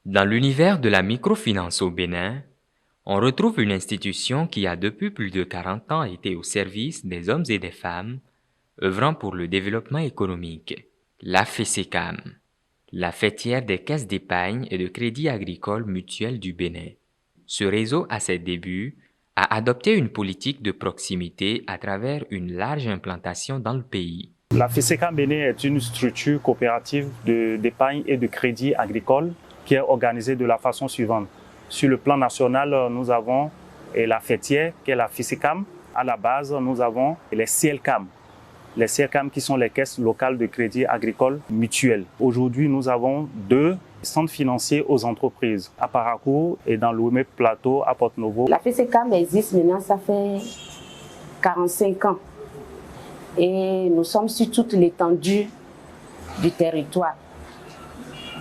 Dans l'univers de la microfinance au Bénin, on retrouve une institution qui a depuis plus de 40 ans été au service des hommes et des femmes œuvrant pour le développement économique, la FESECAM, la fêtière des caisses d'épargne et de crédit agricole mutuel du Bénin. Ce réseau, à ses débuts, a adopté une politique de proximité à travers une large implantation dans le pays. La FESECAM Bénin est une structure coopérative d'épargne et de crédit agricole qui est organisée de la façon suivante. Sur le plan national, nous avons la fêtière qui est la FESECAM. À la base, nous avons les CLCAM. Les CLCAM qui sont les caisses locales de crédit agricole mutuel. Aujourd'hui, nous avons 2 centres financiers aux entreprises, à Paracourt et dans l'Ouémé Plateau à Porte-Novo. La FESECAM existe maintenant, ça fait 45 ans. Et nous sommes sur toute l'étendue du territoire.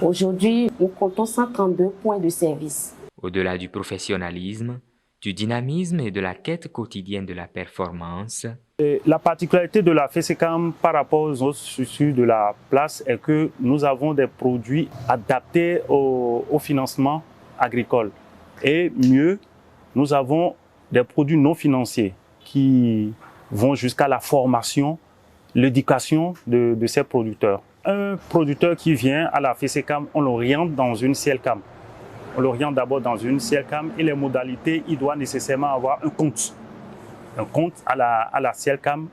Aujourd'hui, nous comptons 132 points de service. Au-delà du professionnalisme, du dynamisme et de la quête quotidienne de la performance, la particularité de la FESECAM par rapport aux autres structures de la place est que nous avons des produits adaptés au financement agricole. Et mieux, nous avons des produits non financiers qui vont jusqu'à la formation, l'éducation de ces producteurs. Un producteur qui vient à la FESECAM, on l'oriente dans une CLCAM. On l'oriente d'abord dans une CLCAM et les modalités, il doit nécessairement avoir un compte à la CLCAM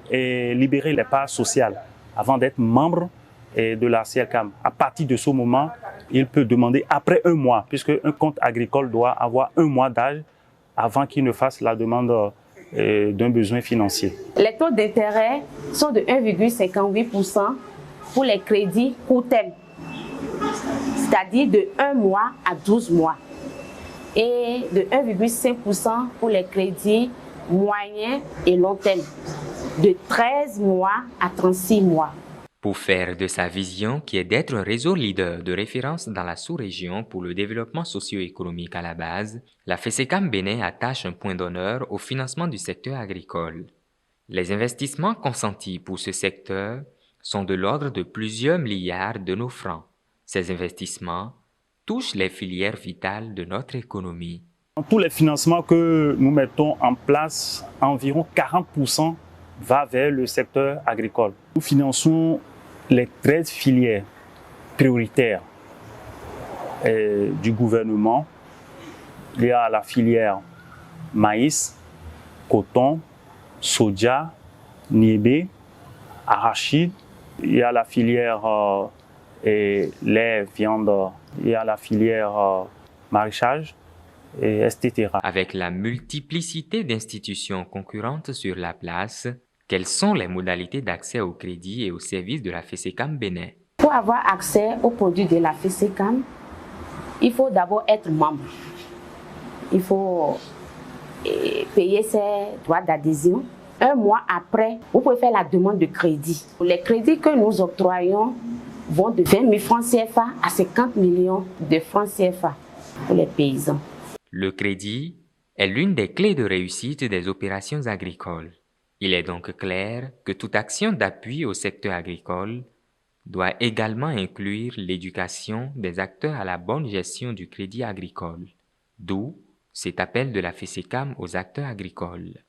et libérer les parts sociales avant d'être membre de la CLCAM. À partir de ce moment, il peut demander après 1 mois, puisque un compte agricole doit avoir 1 mois d'âge avant qu'il ne fasse la demande d'un besoin financier. Les taux d'intérêt sont de 1,58% pour les crédits court terme, c'est-à-dire de 1 mois à 12 mois, et de 1,5% pour les crédits moyens et long terme, de 13 mois à 36 mois. Pour faire de sa vision qui est d'être un réseau leader de référence dans la sous-région pour le développement socio-économique à la base, la FESECAM Bénin attache un point d'honneur au financement du secteur agricole. Les investissements consentis pour ce secteur sont de l'ordre de plusieurs milliards de nos francs. Ces investissements touchent les filières vitales de notre économie. Tous les financements que nous mettons en place, environ 40% va vers le secteur agricole. Nous finançons les 13 filières prioritaires du gouvernement. Il y a la filière maïs, coton, soja, niébé, arachide. Il y a la filière lait, viande. Il y a la filière maraîchage, etc. Avec la multiplicité d'institutions concurrentes sur la place, quelles sont les modalités d'accès au crédit et aux services de la FESECAM Bénin? Pour avoir accès aux produits de la FESECAM, il faut d'abord être membre. Il faut payer ses droits d'adhésion. 1 mois après, vous pouvez faire la demande de crédit. Les crédits que nous octroyons vont de 20 000 francs CFA à 50 millions de francs CFA pour les paysans. Le crédit est l'une des clés de réussite des opérations agricoles. Il est donc clair que toute action d'appui au secteur agricole doit également inclure l'éducation des acteurs à la bonne gestion du crédit agricole, d'où cet appel de la FESECAM aux acteurs agricoles.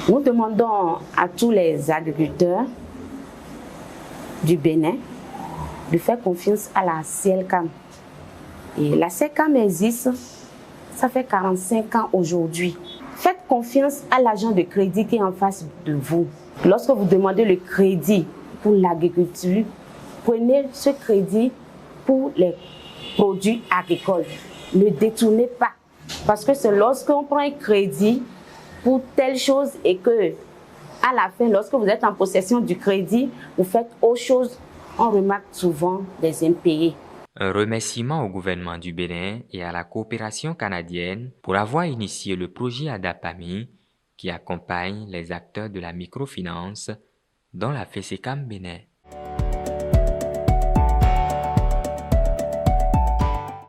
Nous demandons à tous les agriculteurs du Bénin de faire confiance à la CLCAM. Et la CLCAM existe, ça fait 45 ans aujourd'hui. Faites confiance à l'agent de crédit qui est en face de vous. Lorsque vous demandez le crédit pour l'agriculture, prenez ce crédit pour les produits agricoles. Ne détournez pas. Parce que c'est lorsqu'on prend un crédit pour telle chose et que, à la fin, lorsque vous êtes en possession du crédit, vous faites autre chose, on remarque souvent des impayés. Un remerciement au gouvernement du Bénin et à la coopération canadienne pour avoir initié le projet ADAPAMI qui accompagne les acteurs de la microfinance dans la FESECAM Bénin.